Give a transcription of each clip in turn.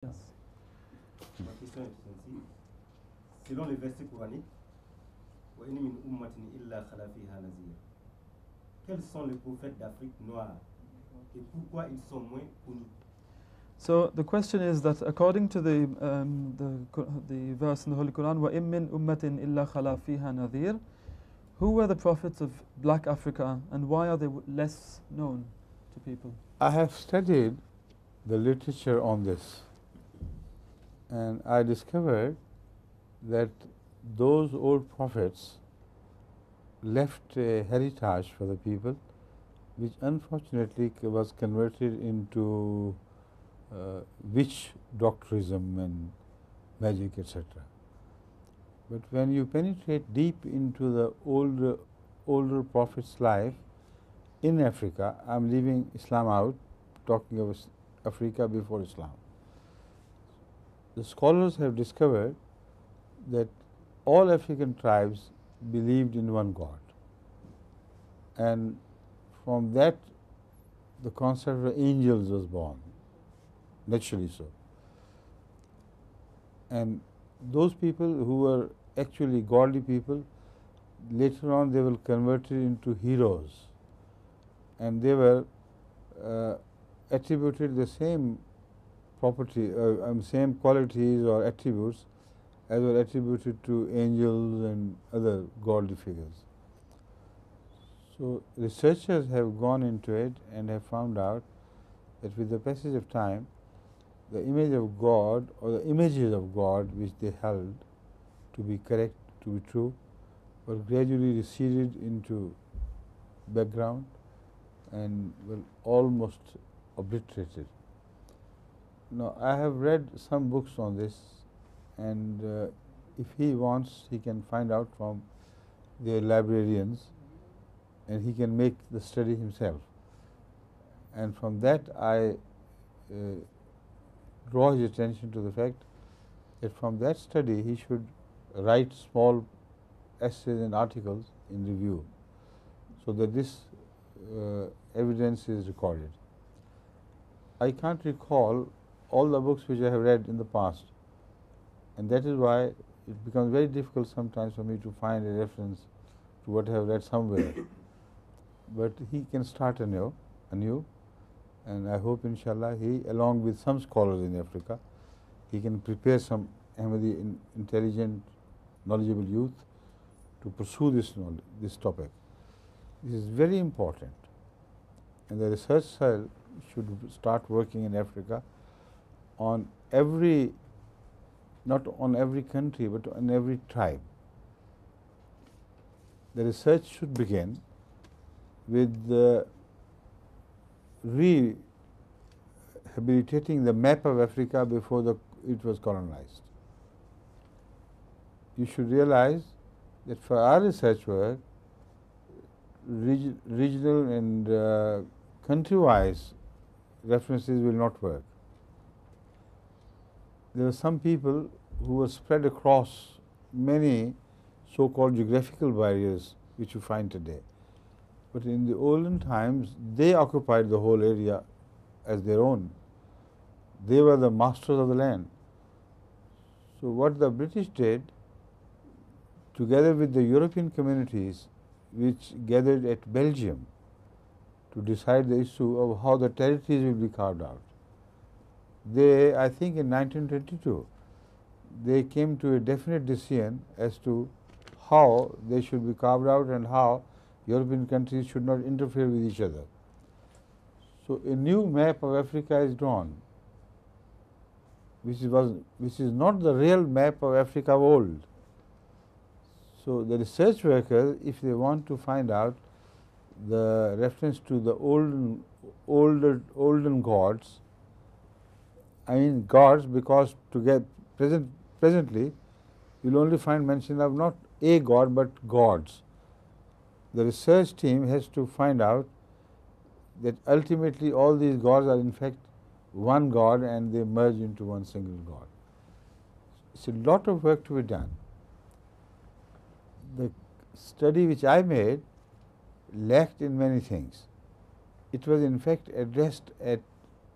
Yes. Ma question est celle-ci. Selon les versets coraniques, وَإِنْ مِنْ أُمَّةٍ إِلَّا خَلَا فِيهَا نَذِيرٌ. Quels sont les prophètes d'Afrique noire et pourquoi ils sont moins connus? So the question is that according to the verse in the Holy Quran, وَإِن مِّنْ أُمَّةٍ إِلَّا خَلَا فِيهَا نَذِيرٌ, who were the prophets of Black Africa and why are they less known to people? I have studied the literature on this, and I discovered that those old prophets left a heritage for the people, which unfortunately was converted into witch doctorism and magic, etc. But when you penetrate deep into the older prophet's life in Africa, I am leaving Islam out, talking of Africa before Islam. The scholars have discovered that all African tribes believed in one God, and from that the concept of angels was born, naturally so. And those people who were actually godly people, later on they were converted into heroes, and they were attributed the same property, same qualities or attributes as were attributed to angels and other godly figures. So researchers have gone into it and have found out that with the passage of time, the image of God or the images of God which they held to be correct, to be true, were gradually receded into background and were almost obliterated. Now, I have read some books on this, and if he wants, he can find out from their librarians, and he can make the study himself. And from that, I draw his attention to the fact that from that study, he should write small essays and articles in review, so that this evidence is recorded. I can't recall all the books which I have read in the past, and that is why it becomes very difficult sometimes for me to find a reference to what I have read somewhere. But he can start anew, and I hope, inshallah, he, along with some scholars in Africa, he can prepare some Ahmadi intelligent, knowledgeable youth to pursue this topic. This is very important, and the research cell should start working in Africa on every, not on every country, but on every tribe. The research should begin with the rehabilitating the map of Africa before it was colonized. You should realize that for our research work, regional and country-wise references will not work. There are some people who were spread across many so-called geographical barriers which you find today. But in the olden times, they occupied the whole area as their own. They were the masters of the land. So what the British did, together with the European communities which gathered at Belgium to decide the issue of how the territories will be carved out, they, I think in 1922, they came to a definite decision as to how they should be carved out and how European countries should not interfere with each other. So a new map of Africa is drawn, which is not the real map of Africa of old. So the research workers, if they want to find out the reference to the olden gods, I mean gods, because to get presently you will only find mention of not a god but gods. The research team has to find out that ultimately all these gods are in fact one god and they merge into one single god. It's a lot of work to be done. The study which I made lacked in many things. It was in fact addressed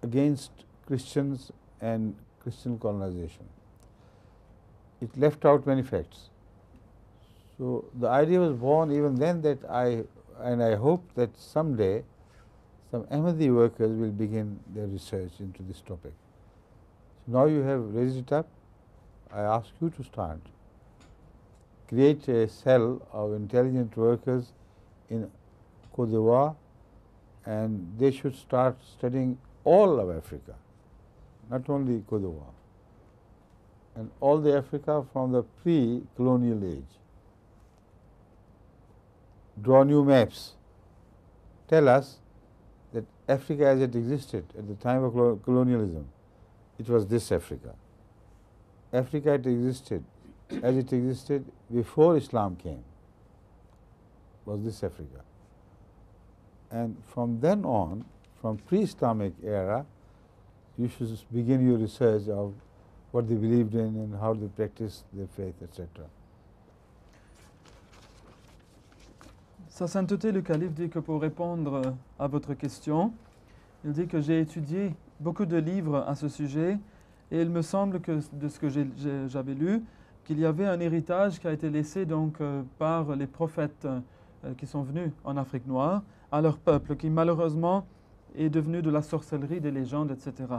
against Christians and Christian colonization. It left out many facts. So the idea was born even then that I hope that someday some Ahmadi workers will begin their research into this topic. So now you have raised it up, I ask you to start. Create a cell of intelligent workers in Côte d'Ivoire, and they should start studying all of Africa, not only Côte d'Ivoire, and all the Africa from the pre-colonial age. Draw new maps. Tell us that Africa as it existed at the time of colonialism, it was this Africa. Africa as it existed before Islam came, was this Africa. And from then on, from pre-Islamic era, you should begin your research of what they believed in and how they practiced their faith, etc. Sa Sainteté le Calife dit que pour répondre à votre question, il dit que j'ai étudié beaucoup de livres à ce sujet et il me semble que de ce que j'avais lu, qu'il y avait un héritage qui a été laissé donc par les prophètes qui sont venus en Afrique noire à leur peuple, qui malheureusement est devenu de la sorcellerie, des légendes, etc.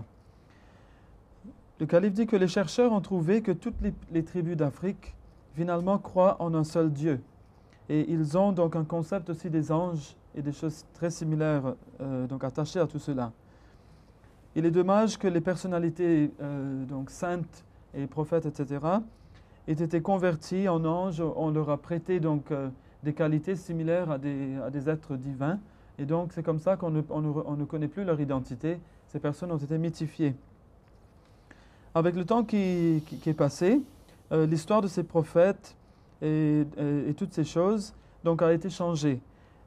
Le Calife dit que les chercheurs ont trouvé que toutes les tribus d'Afrique finalement croient en un seul Dieu. Et ils ont donc un concept aussi des anges et des choses très similaires donc attachées à tout cela. Il est dommage que les personnalités donc saintes et prophètes, etc., aient été convertis en anges. On leur a prêté donc des qualités similaires à des êtres divins. Et donc c'est comme ça qu'on ne connaît plus leur identité. Ces personnes ont été mythifiées. Avec le temps qui est passé, l'histoire de ces prophètes et toutes ces choses donc a été changée.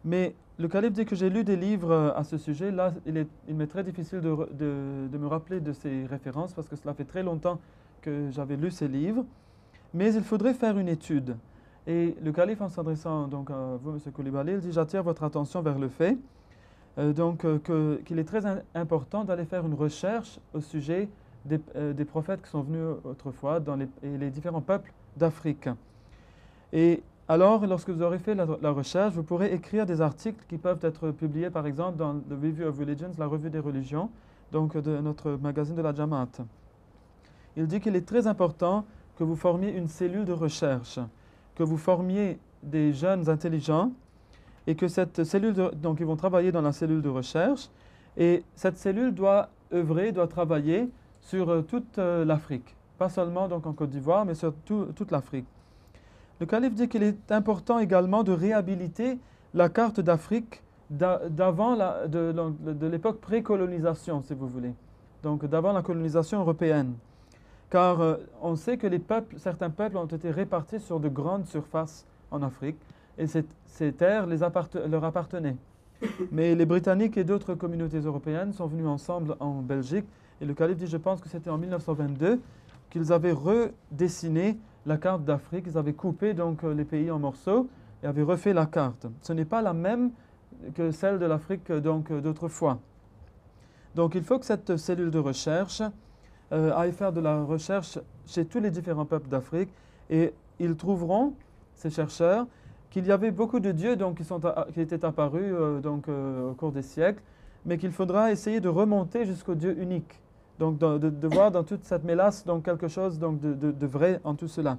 Mais le Calife dit que j'ai lu des livres à ce sujet. Là, il m'est très difficile de me rappeler de ces références parce que cela fait très longtemps que j'avais lu ces livres. Mais il faudrait faire une étude. Et le Calife, en s'adressant donc à vous, M. Koulibaly, il dit: j'attire votre attention vers le fait qu'il est très important d'aller faire une recherche au sujet des prophètes qui sont venus autrefois dans les différents peuples d'Afrique. Et alors, lorsque vous aurez fait la recherche, vous pourrez écrire des articles qui peuvent être publiés, par exemple, dans The Review of Religions, la revue des religions, donc de notre magazine de la Jamaat. Il dit qu'il est très important que vous formiez une cellule de recherche, que vous formiez des jeunes intelligents et que cette cellule, donc ils vont travailler dans la cellule de recherche et cette cellule doit œuvrer, doit travailler sur toute l'Afrique, pas seulement donc en Côte d'Ivoire, mais sur toute l'Afrique. Le Calife dit qu'il est important également de réhabiliter la carte d'Afrique d'avant de l'époque pré-colonisation, si vous voulez, donc d'avant la colonisation européenne. Car on sait que certains peuples ont été répartis sur de grandes surfaces en Afrique et ces terres leur appartenaient. Mais les Britanniques et d'autres communautés européennes sont venus ensemble en Belgique et le Calife dit, je pense que c'était en 1922, qu'ils avaient redessiné la carte d'Afrique. Ils avaient coupé donc les pays en morceaux et avaient refait la carte. Ce n'est pas la même que celle de l'Afrique donc d'autrefois. Donc il faut que cette cellule de recherche aille faire de la recherche chez tous les différents peuples d'Afrique et ils trouveront, ces chercheurs, qu'il y avait beaucoup de dieux donc, qui étaient apparus au cours des siècles, mais qu'il faudra essayer de remonter jusqu'au Dieu unique. Donc de voir dans toute cette mélasse donc, quelque chose donc, de vrai en tout cela.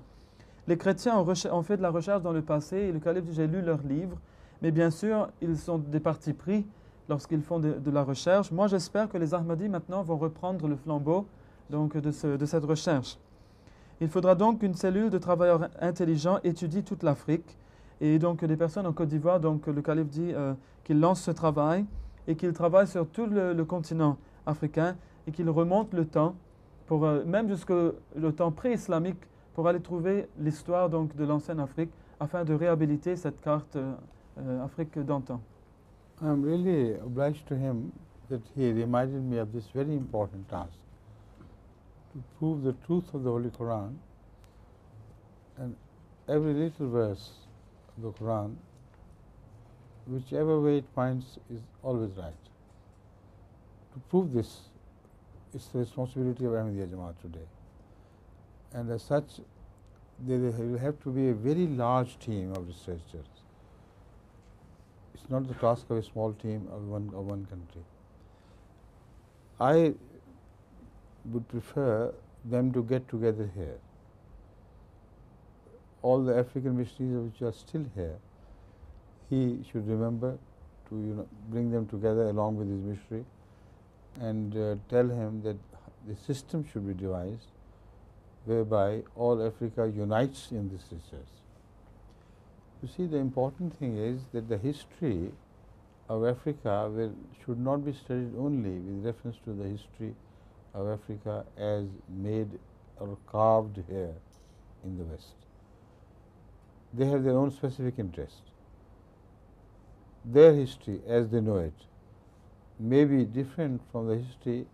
Les chrétiens ont fait de la recherche dans le passé et le Calife dit, j'ai lu leurs livres, mais bien sûr, ils sont des partis pris lorsqu'ils font de la recherche. Moi, j'espère que les Ahmadis maintenant vont reprendre le flambeau donc, de cette recherche. Il faudra donc qu'une cellule de travailleurs intelligents étudie toute l'Afrique et donc des personnes en Côte d'Ivoire, donc le Calife dit qu'ils lancent ce travail et qu'ils travaillent sur tout le continent africain et qu'ils remontent le temps, même jusqu'au temps pré-islamique, pour aller trouver l'histoire donc, de l'ancienne Afrique afin de réhabiliter cette carte Afrique d'antan. I am really obliged to him that he reminded me of this very important task, to prove the truth of the Holy Quran, and every little verse of the Quran, whichever way it points, is always right. To prove this, it's the responsibility of Ahmadiyya Jamaat today. And as such, there will have to be a very large team of researchers. It's not the task of a small team of one country. I would prefer them to get together here. All the African missionaries which are still here, he should remember to bring them together along with his missionary and tell him that the system should be devised whereby all Africa unites in this research. You see, the important thing is that the history of Africa should not be studied only with reference to the history of Africa as made or carved here in the West. They have their own specific interest. Their history, as they know it, may be different from the history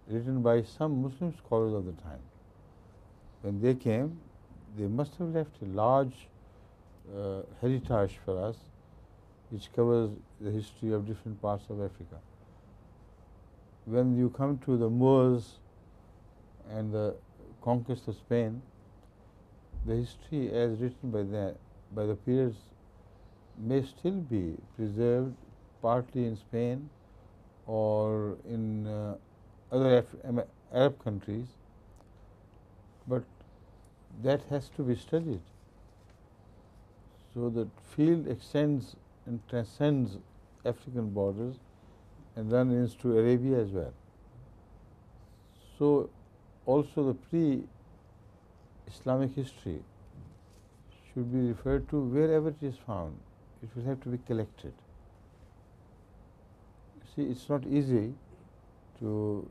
written by some Muslim scholars of the time. When they came, they must have left a large heritage for us, which covers the history of different parts of Africa. When you come to the Moors and the conquest of Spain, the history as written by the periods may still be preserved partly in Spain or in other Arab countries, but that has to be studied. So the field extends and transcends African borders and runs into Arabia as well. So also the pre-Islamic history should be referred to wherever it is found. It will have to be collected. You see, it's not easy to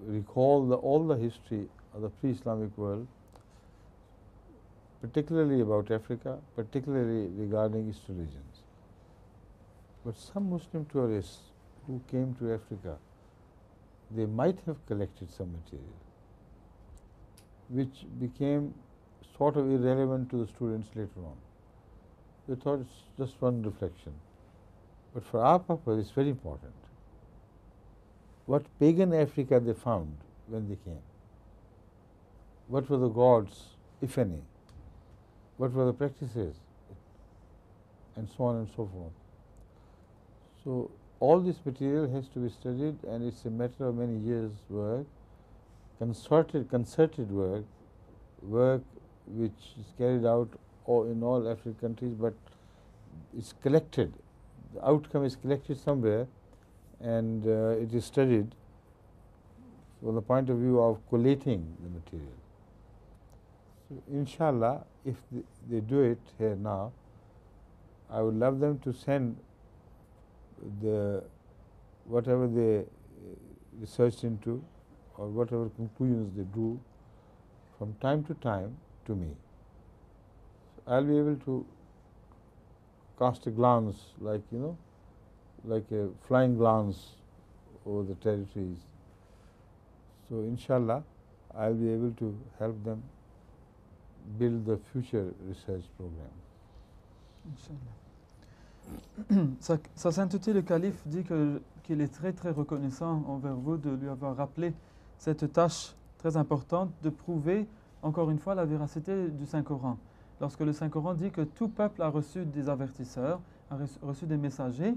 recall all the history of the pre-Islamic world, particularly about Africa, particularly regarding Eastern regions. But some Muslim tourists who came to Africa, they might have collected some material which became sort of irrelevant to the students later on. They thought it's just one reflection. But for our purpose, it's very important. What pagan Africa they found when they came? What were the gods, if any? What were the practices? And so on and so forth. So all this material has to be studied, and it's a matter of many years' work, concerted work which is carried out in all African countries, but it's collected. The outcome is collected somewhere, and it is studied from the point of view of collating the material. So inshallah, if they do it here now, I would love them to send whatever they researched into or whatever conclusions they drew from time to time to me. So I'll be able to cast a glance, like a flying glance over the territories. So inshallah, I'll be able to help them build the future research program. Inch'Allah. Sa sainteté le calife dit qu'il est très très reconnaissant envers vous de lui avoir rappelé cette tâche très importante de prouver encore une fois la véracité du Saint-Coran. Lorsque le Saint-Coran dit que tout peuple a reçu des avertisseurs, a reçu des messagers,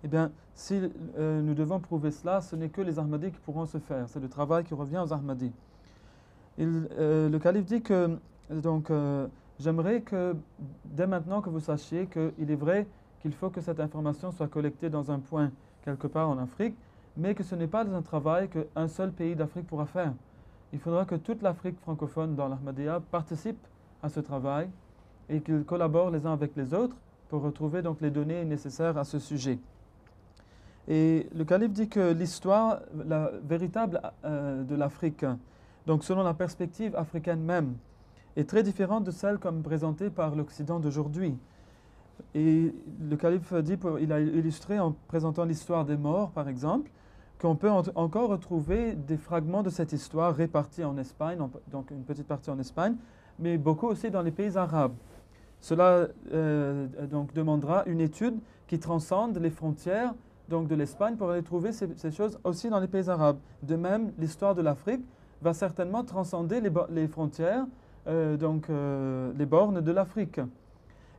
eh bien, si nous devons prouver cela, ce n'est que les Ahmadis qui pourront se faire. C'est le travail qui revient aux Ahmadis. Le calife dit que, donc, j'aimerais que, dès maintenant que vous sachiez qu'il est vrai qu'il faut que cette information soit collectée dans un point quelque part en Afrique, mais que ce n'est pas un travail qu'un seul pays d'Afrique pourra faire. Il faudra que toute l'Afrique francophone dans l'Ahmadiyya participe à ce travail et qu'ils collaborent les uns avec les autres pour retrouver donc les données nécessaires à ce sujet. Et le calife dit que l'histoire, la véritable de l'Afrique, donc selon la perspective africaine même, est très différente de celle comme présentée par l'Occident d'aujourd'hui. Et le calife dit, il a illustré en présentant l'histoire des morts, par exemple, qu'on peut encore retrouver des fragments de cette histoire répartis en Espagne, donc une petite partie en Espagne, mais beaucoup aussi dans les pays arabes. Cela donc demandera une étude qui transcende les frontières donc de l'Espagne pour aller trouver ces choses aussi dans les pays arabes. De même, l'histoire de l'Afrique va certainement transcender les frontières, les bornes de l'Afrique.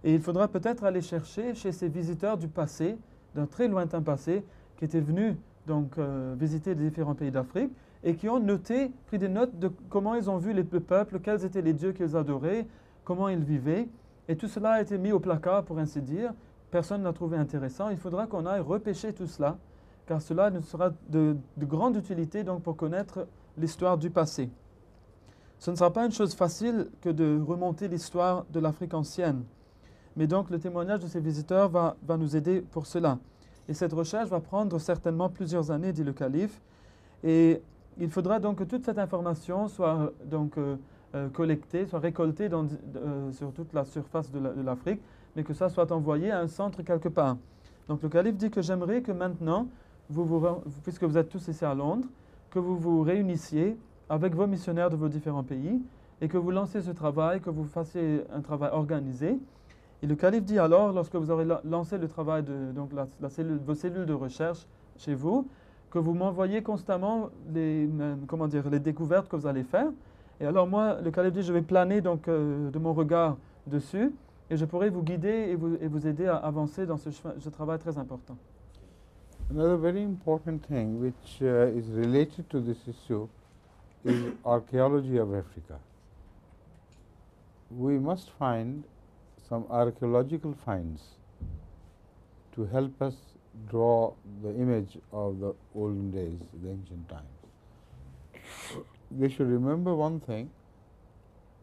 Et il faudra peut-être aller chercher chez ces visiteurs du passé, d'un très lointain passé, qui étaient venus visiter les différents pays d'Afrique et qui ont pris des notes de comment ils ont vu le peuple, quels étaient les dieux qu'ils adoraient, comment ils vivaient. Et tout cela a été mis au placard, pour ainsi dire. Personne n'a trouvé intéressant. Il faudra qu'on aille repêcher tout cela, car cela nous sera de grande utilité donc, pour connaître l'histoire du passé. Ce ne sera pas une chose facile que de remonter l'histoire de l'Afrique ancienne. Mais donc le témoignage de ces visiteurs va nous aider pour cela. Et cette recherche va prendre certainement plusieurs années, dit le calife. Et il faudra donc que toute cette information soit collectée, soit récoltée sur toute la surface de l'Afrique, mais que ça soit envoyé à un centre quelque part. Donc le calife dit que j'aimerais que maintenant, puisque vous êtes tous ici à Londres, que vous vous réunissiez avec vos missionnaires de vos différents pays et que vous lanciez ce travail, que vous fassiez un travail organisé. Et le calife dit alors, lorsque vous aurez lancé le travail de vos cellules de recherche chez vous, que vous m'envoyez constamment les découvertes que vous allez faire. Et alors moi, le calife dit, je vais planer de mon regard dessus et je pourrai vous guider et vous aider à avancer dans ce travail très important. Another very important thing which is related to this issue is archaeology of Africa. We must find some archaeological finds to help us draw the image of the olden days, the ancient times. We should remember one thing,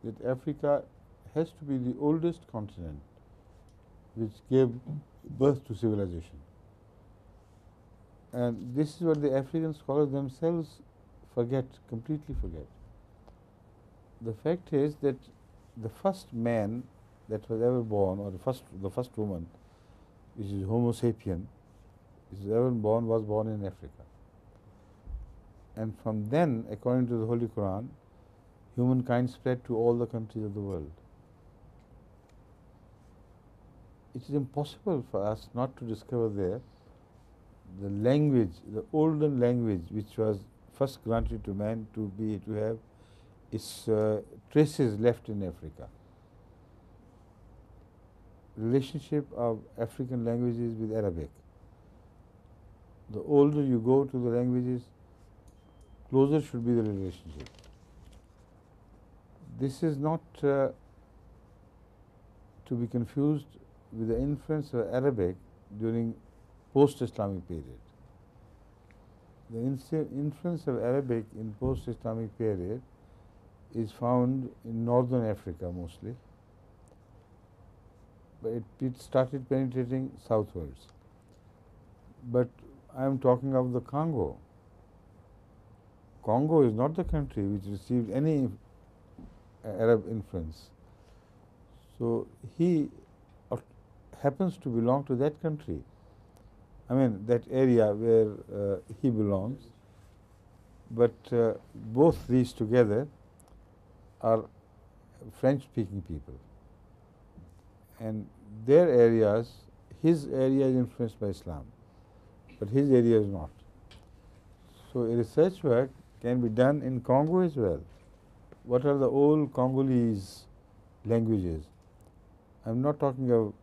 that Africa has to be the oldest continent which gave birth to civilization. And this is what the African scholars themselves completely forget. The fact is that the first man that was ever born, or the first woman, which is Homo sapien, which is ever born, was born in Africa. And from then, according to the Holy Quran, humankind spread to all the countries of the world. It is impossible for us not to discover there the language, the olden language which was first granted to man to have its traces left in Africa. Relationship of African languages with Arabic. The older you go to the languages, closer should be the relationship. This is not to be confused with the influence of Arabic during post-Islamic period. The influence of Arabic in post-Islamic period is found in northern Africa mostly, but it started penetrating southwards. But I am talking of the Congo. Congo is not the country which received any Arab influence. So he happens to belong to that country. I mean, that area where he belongs. But both these together are French-speaking people. And their areas, his area is influenced by Islam, but his area is not. So a research work can be done in Congo as well. What are the old Congolese languages? I'm not talking of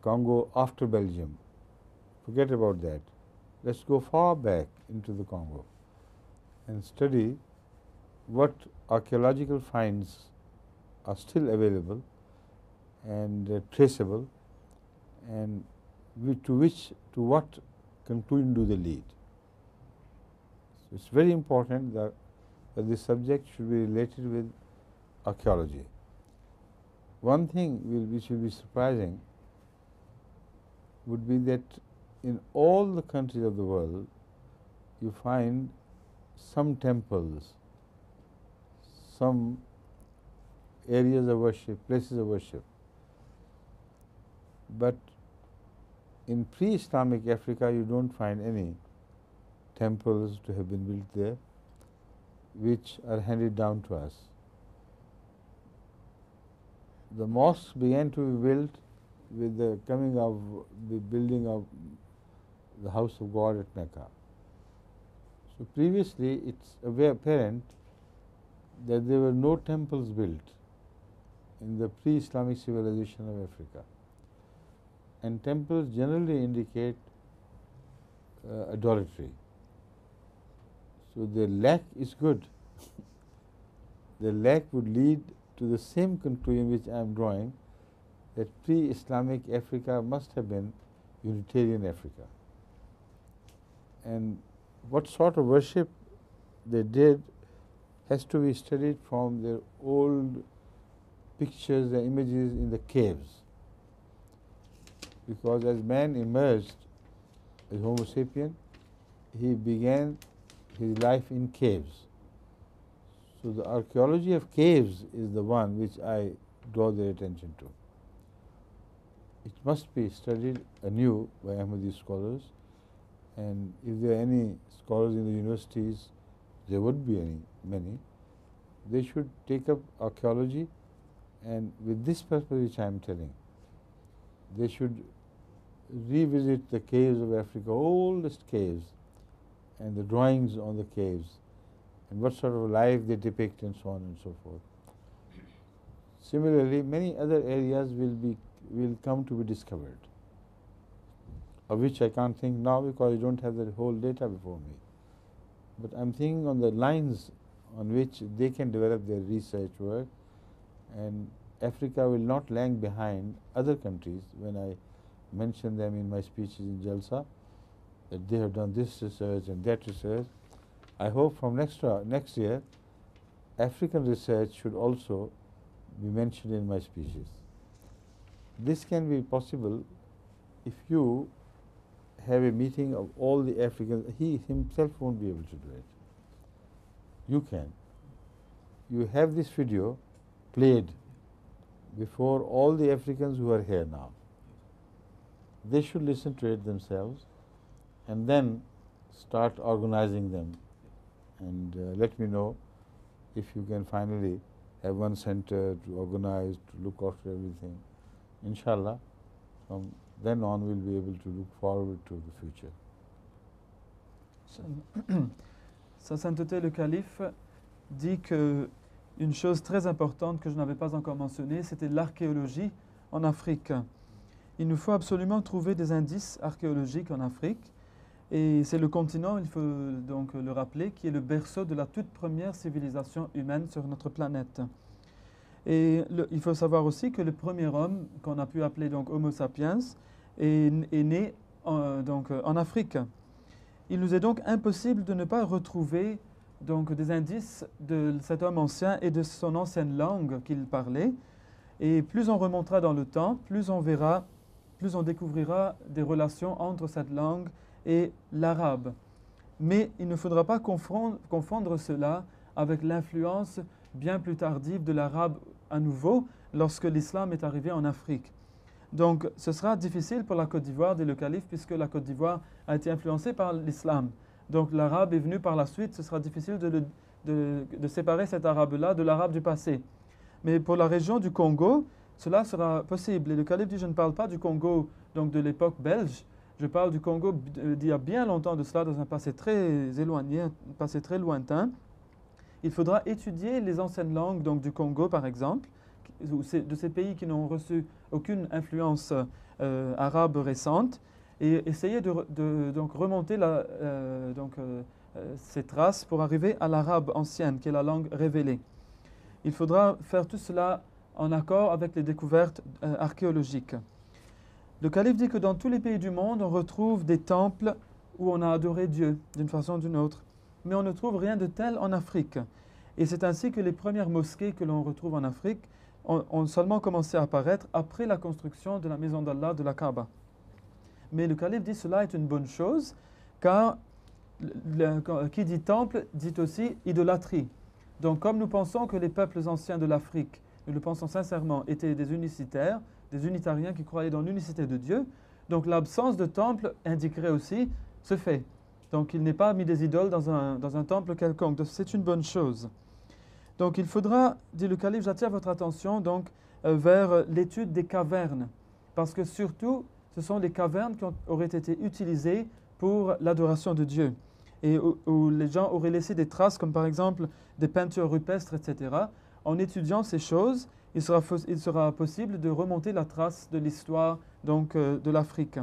Congo after Belgium. Forget about that. Let's go far back into the Congo and study what archaeological finds are still available and traceable, and to what conclusion do they lead. So it's very important that this subject should be related with archaeology. One thing which will be surprising would be that in all the countries of the world you find some temples, some areas of worship, places of worship. But in pre-Islamic Africa you don't find any temples to have been built there which are handed down to us. The mosques began to be built with the building of the house of God at Mecca. So previously it's apparent that there were no temples built in the pre-Islamic civilization of Africa, and temples generally indicate idolatry. So the lack is good. The lack would lead to the same conclusion which I am drawing, that pre-Islamic Africa must have been Unitarian Africa. And what sort of worship they did has to be studied from their old pictures and images in the caves. Because as man emerged as Homo sapien, he began his life in caves. So the archaeology of caves is the one which I draw their attention to. It must be studied anew by Ahmadi scholars, and if there are any scholars in the universities, there would be many, they should take up archaeology, and with this purpose which I am telling, they should revisit the caves of Africa, oldest caves, and the drawings on the caves, and what sort of life they depict, and so on and so forth. Similarly, many other areas will come to be discovered, of which I can't think now because I don't have the whole data before me. But I'm thinking on the lines on which they can develop their research work, and Africa will not lag behind other countries when I mention them in my speeches in Jalsa, that they have done this research and that research. I hope from next year, African research should also be mentioned in my speeches. This can be possible if you have a meeting of all the Africans. He himself won't be able to do it. You can. You have this video played before all the Africans who are here now. They should listen to it themselves and then start organizing them, and let me know if you can finally have one center to organize, to look after everything. Inshallah, from then on we'll be able to look forward to the future. Sa Sainteté le Calife dit que une chose très importante que je n'avais pas encore mentionnée, c'était l'archéologie en Afrique. Il nous faut absolument trouver des indices archéologiques en Afrique, et c'est le continent, il faut donc le rappeler, qui est le berceau de la toute première civilisation humaine sur notre planète. Et il faut savoir aussi que le premier homme, qu'on a pu appeler donc Homo sapiens, est né en Afrique. Il nous est donc impossible de ne pas retrouver donc des indices de cet homme ancien et de son ancienne langue qu'il parlait. Et plus on remontera dans le temps, plus on verra, plus on découvrira des relations entre cette langue et l'arabe. Mais il ne faudra pas confondre cela avec l'influence bien plus tardive de l'arabe à nouveau lorsque l'islam est arrivé en Afrique. Donc ce sera difficile pour la Côte d'Ivoire, dit le calife, puisque la Côte d'Ivoire a été influencée par l'islam. Donc l'arabe est venu par la suite, ce sera difficile de séparer cet arabe-là de l'arabe du passé. Mais pour la région du Congo, cela sera possible. Et le calife dit, je ne parle pas du Congo donc de l'époque belge, je parle du Congo d'il y a bien longtemps de cela, dans un passé très éloigné, un passé très lointain. Il faudra étudier les anciennes langues donc, du Congo, par exemple, de ces pays qui n'ont reçu aucune influence arabe récente, et essayer de donc remonter ces traces pour arriver à l'arabe ancienne, qui est la langue révélée. Il faudra faire tout cela en accord avec les découvertes archéologiques. Le calife dit que dans tous les pays du monde, on retrouve des temples où on a adoré Dieu d'une façon ou d'une autre. Mais on ne trouve rien de tel en Afrique. Et c'est ainsi que les premières mosquées que l'on retrouve en Afrique ont seulement commencé à apparaître après la construction de la maison d'Allah, de la Kaaba. Mais le calife dit cela est une bonne chose, car qui dit temple dit aussi idolâtrie. Donc comme nous pensons que les peuples anciens de l'Afrique, nous le pensons sincèrement, étaient des unicitaires, des unitariens qui croyaient dans l'unicité de Dieu, donc l'absence de temple indiquerait aussi ce fait. Donc il n'est pas mis des idoles dans un temple quelconque, donc c'est une bonne chose. Donc il faudra, dit le calife, j'attire votre attention donc vers l'étude des cavernes, parce que surtout ce sont les cavernes qui auraient été utilisées pour l'adoration de Dieu et où les gens auraient laissé des traces comme par exemple des peintures rupestres, etc. En étudiant ces choses, il sera possible de remonter la trace de l'histoire donc de l'Afrique.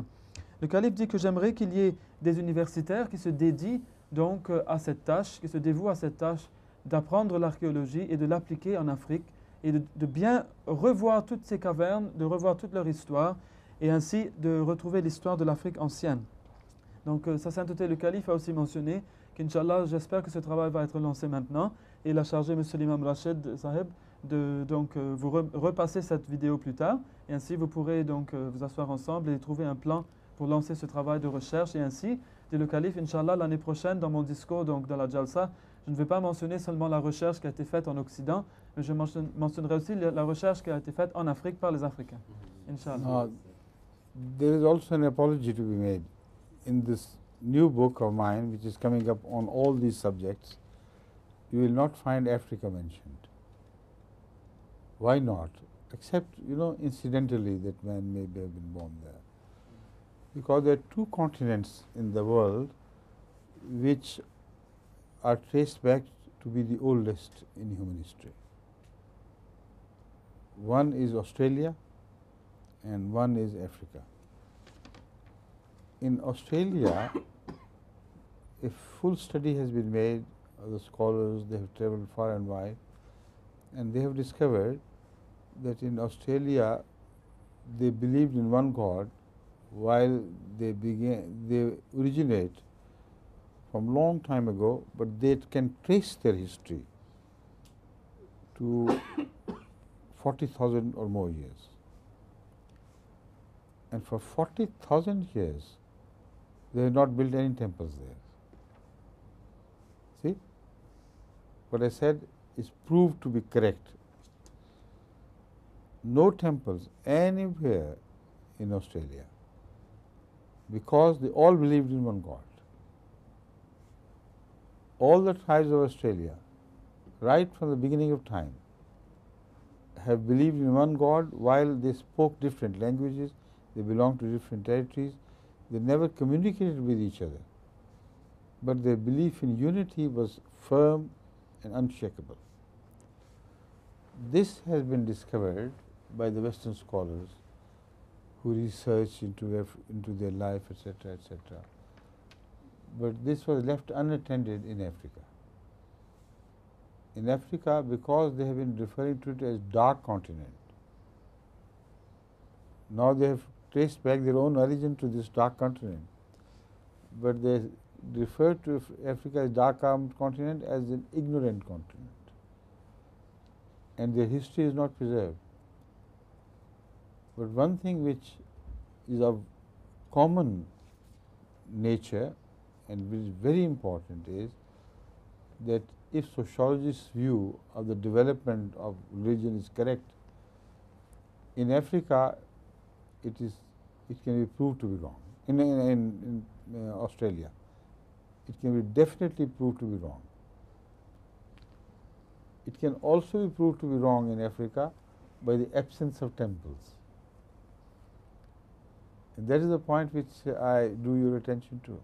Le calife dit que j'aimerais qu'il y ait des universitaires qui se dédient donc à cette tâche, qui se dévouent à cette tâche d'apprendre l'archéologie et de l'appliquer en Afrique et de bien revoir toutes ces cavernes, de revoir toute leur histoire et ainsi de retrouver l'histoire de l'Afrique ancienne. Donc Sa Sainteté le Calife a aussi mentionné qu'Inch'Allah, j'espère que ce travail va être lancé maintenant et il a chargé M. l'imam Rachid Saheb de vous repasser cette vidéo plus tard et ainsi vous pourrez donc vous asseoir ensemble et trouver un plan pour lancer ce travail de recherche et ainsi, dit le Calife, Inch'Allah, l'année prochaine dans mon discours donc dans la Jalsa, je ne vais pas mentionner seulement la recherche qui a été faite en Occident, mais je mentionnerai aussi la recherche qui a été faite en Afrique par les Africains. Inch'Allah. There is also an apology to be made. In this new book of mine, which is coming up on all these subjects, you will not find Africa mentioned. Why not? Except, incidentally that man may have been born there. Because there are two continents in the world which are traced back to be the oldest in human history. One is Australia and one is Africa. In Australia, a full study has been made of the scholars. They have traveled far and wide, and they have discovered that in Australia they believed in one God while they originate from long time ago, but they can trace their history to 40,000 or more years. And for 40,000 years, they have not built any temples there. See? What I said is proved to be correct. No temples anywhere in Australia, because they all believed in one God. All the tribes of Australia, right from the beginning of time, have believed in one God while they spoke different languages, they belonged to different territories, they never communicated with each other. But their belief in unity was firm and unshakable. This has been discovered by the Western scholars who research into their life, etc., etc. But this was left unattended in Africa. In Africa, because they have been referring to it as dark continent, now they have traced back their own origin to this dark continent, but they refer to Africa as dark continent as an ignorant continent, and their history is not preserved. But one thing which is of common nature and which is very important is that if sociologists' view of the development of religion is correct, in Africa it can be proved to be wrong. In Australia, it can be definitely proved to be wrong. It can also be proved to be wrong in Africa by the absence of temples. And that is the point which I drew your attention to.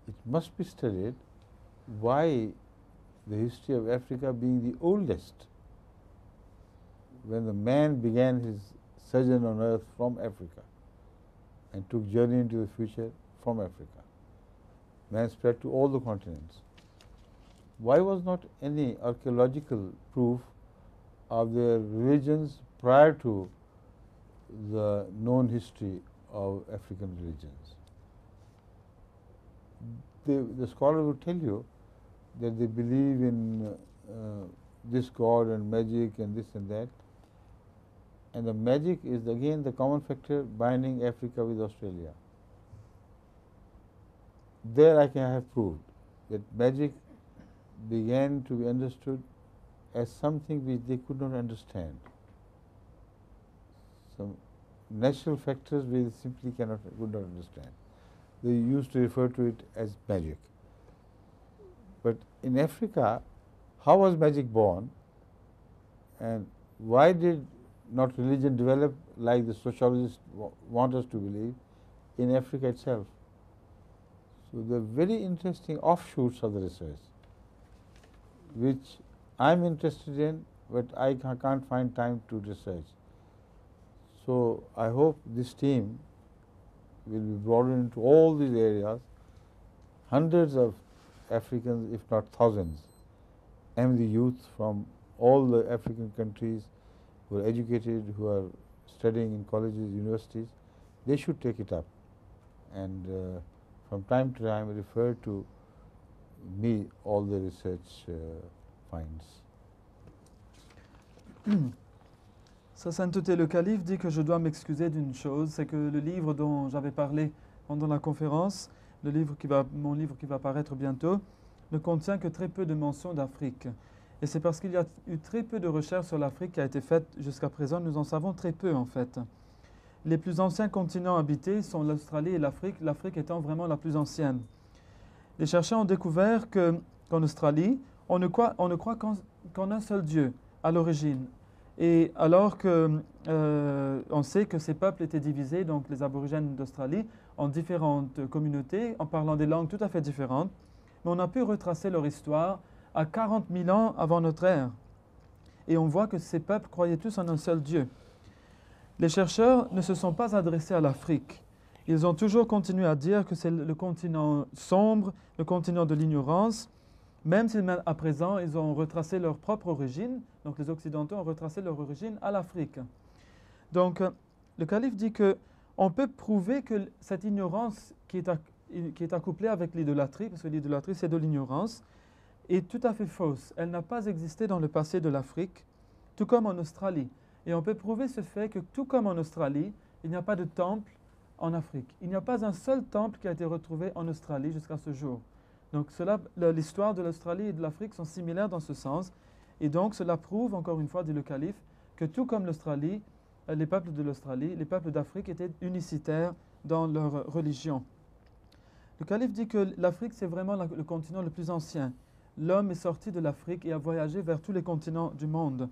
It must be studied why the history of Africa being the oldest, when the man began his sojourn on earth from Africa and took journey into the future from Africa, man spread to all the continents. Why was not any archaeological proof of their religions prior to the known history of African religions? The scholar will tell you that they believe in this God and magic and this and that, and the magic is again the common factor binding Africa with Australia. There I can have proved that magic began to be understood as something which they could not understand. Some natural factors we simply could not understand. They used to refer to it as magic. But in Africa, how was magic born, and why did not religion develop like the sociologists want us to believe? in Africa itself. So they're very interesting offshoots of the research, which I'm interested in, but I can't find time to research. So I hope this team will be broadened into all these areas. Hundreds of Africans, if not thousands, and the youth from all the African countries who are educated, who are studying in colleges, universities, they should take it up and from time to time refer to me all the research finds. Sa Sainteté le Calife dit que je dois m'excuser d'une chose, c'est que le livre dont j'avais parlé pendant la conférence, mon livre qui va paraître bientôt, ne contient que très peu de mentions d'Afrique. Et c'est parce qu'il y a eu très peu de recherches sur l'Afrique qui a été faite jusqu'à présent, nous en savons très peu en fait. Les plus anciens continents habités sont l'Australie et l'Afrique étant vraiment la plus ancienne. Les chercheurs ont découvert qu'en Australie, on ne croit qu'en un seul Dieu à l'origine. Et alors on sait que ces peuples étaient divisés, donc les aborigènes d'Australie, en différentes communautés, en parlant des langues tout à fait différentes, mais on a pu retracer leur histoire à 40 000 ans avant notre ère. Et on voit que ces peuples croyaient tous en un seul Dieu. Les chercheurs ne se sont pas adressés à l'Afrique. Ils ont toujours continué à dire que c'est le continent sombre, le continent de l'ignorance, même si à présent ils ont retracé leur propre origine, donc les Occidentaux ont retracé leur origine à l'Afrique. Donc le calife dit qu'on peut prouver que cette ignorance qui est accouplée avec l'idolâtrie, parce que l'idolâtrie c'est de l'ignorance, est tout à fait fausse. Elle n'a pas existé dans le passé de l'Afrique, tout comme en Australie. Et on peut prouver ce fait que tout comme en Australie, il n'y a pas de temple en Afrique. Il n'y a pas un seul temple qui a été retrouvé en Australie jusqu'à ce jour. Donc l'histoire de l'Australie et de l'Afrique sont similaires dans ce sens. Et donc cela prouve, encore une fois, dit le calife, que tout comme l'Australie, les peuples de l'Australie, les peuples d'Afrique étaient unicitaires dans leur religion. Le calife dit que l'Afrique, c'est vraiment le continent le plus ancien. L'homme est sorti de l'Afrique et a voyagé vers tous les continents du monde.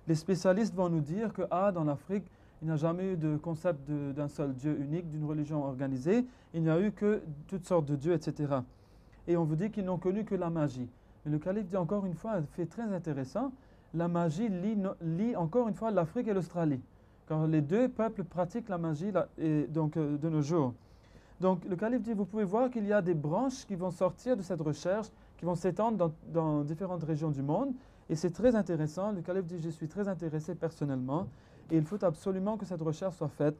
Les spécialistes vont nous dire que dans l'Afrique, il n'y a jamais eu de concept d'un seul Dieu unique, d'une religion organisée. Il n'y a eu que toutes sortes de dieux, etc. Et on vous dit qu'ils n'ont connu que la magie. Mais le calife dit encore une fois un fait très intéressant. La magie lie encore une fois l'Afrique et l'Australie. Car les deux peuples pratiquent la magie de nos jours. Donc le calife dit, vous pouvez voir qu'il y a des branches qui vont sortir de cette recherche, qui vont s'étendre dans différentes régions du monde. Et c'est très intéressant. Le calife dit, je suis très intéressé personnellement. Et il faut absolument que cette recherche soit faite.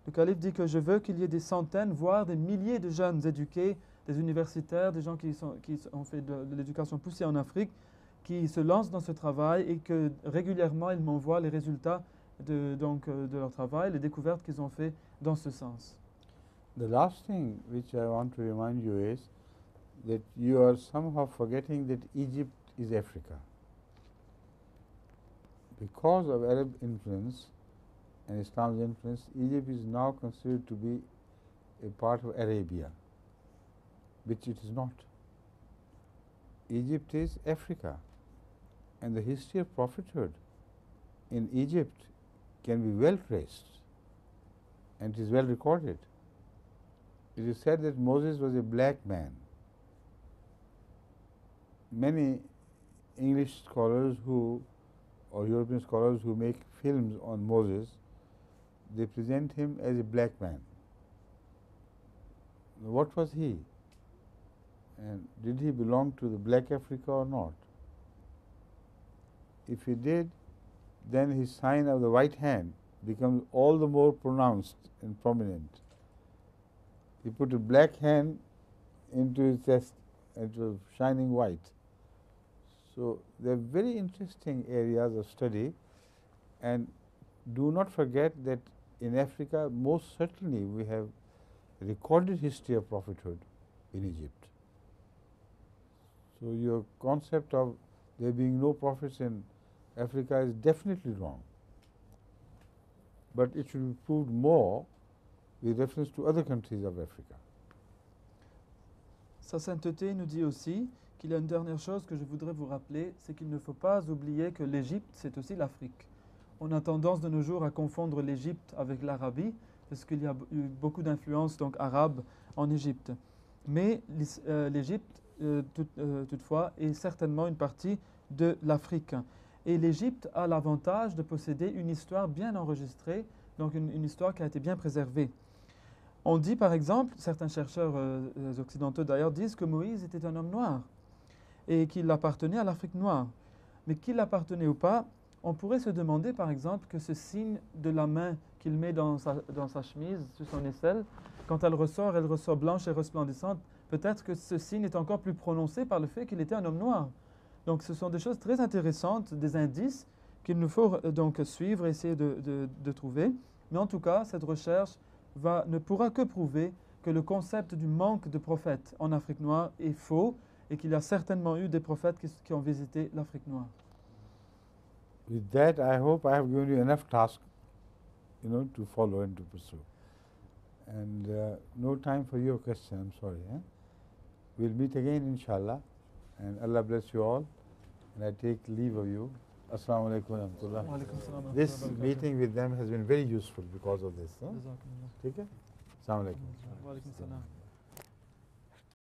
Le calife dit que je veux qu'il y ait des centaines, voire des milliers de jeunes éduqués, des universitaires, des gens qui ont fait de l'éducation poussée en Afrique, qui se lancent dans ce travail et que régulièrement ils m'envoient les résultats de leur travail, les découvertes qu'ils ont fait dans ce sens. The last thing which I want to remind you is that you are somehow forgetting that Egypt is Africa. Because of Arab influence and Islam's influence, Egypt is now considered to be a part of Arabia, which it is not. Egypt is Africa, and the history of prophethood in Egypt can be well traced, and it is well recorded. It is said that Moses was a black man. Many English scholars or European scholars who make films on Moses, they present him as a black man. What was he? And did he belong to the black Africa or not? If he did, then his sign of the white hand becomes all the more pronounced and prominent. He put a black hand into his chest and it was shining white. So they are very interesting areas of study, and do not forget that in Africa most certainly we have recorded history of prophethood in Egypt. So your concept of there being no prophets in Africa is definitely wrong, but it should be proved more with reference to other countries of Africa. Sa sainteté nous dit aussi qu'il y a une dernière chose que je voudrais vous rappeler, c'est qu'il ne faut pas oublier que l'Égypte, c'est aussi l'Afrique. On a tendance de nos jours à confondre l'Égypte avec l'Arabie. parce qu'il y a eu beaucoup d'influences donc arabes en Égypte. Mais l'Égypte, toutefois, est certainement une partie de l'Afrique. Et l'Égypte a l'avantage de posséder une histoire bien enregistrée, donc une histoire qui a été bien préservée. On dit par exemple, certains chercheurs occidentaux d'ailleurs disent que Moïse était un homme noir et qu'il appartenait à l'Afrique noire. Mais qu'il appartenait ou pas, on pourrait se demander par exemple que ce signe de la main qu'il met dans sa chemise, sur son aisselle, quand elle ressort blanche et resplendissante. Peut-être que ce signe est encore plus prononcé par le fait qu'il était un homme noir. Donc ce sont des choses très intéressantes, des indices qu'il nous faut donc suivre et essayer de trouver. Mais en tout cas, cette recherche ne pourra que prouver que le concept du manque de prophètes en Afrique noire est faux et qu'il y a certainement eu des prophètes qui ont visité l'Afrique noire. With that, I hope I have given you enough task, to follow and to pursue. And no time for your question, I'm sorry. We'll meet again, inshallah. And Allah bless you all. And I take leave of you. Assalamu alaikum wa rahmatullah. Wa alaikum salam wa This rahmatullahi wa meeting with them has been very useful because of this. barakatuh. Okay? Assalamu alaikum. Wa alaikum salam.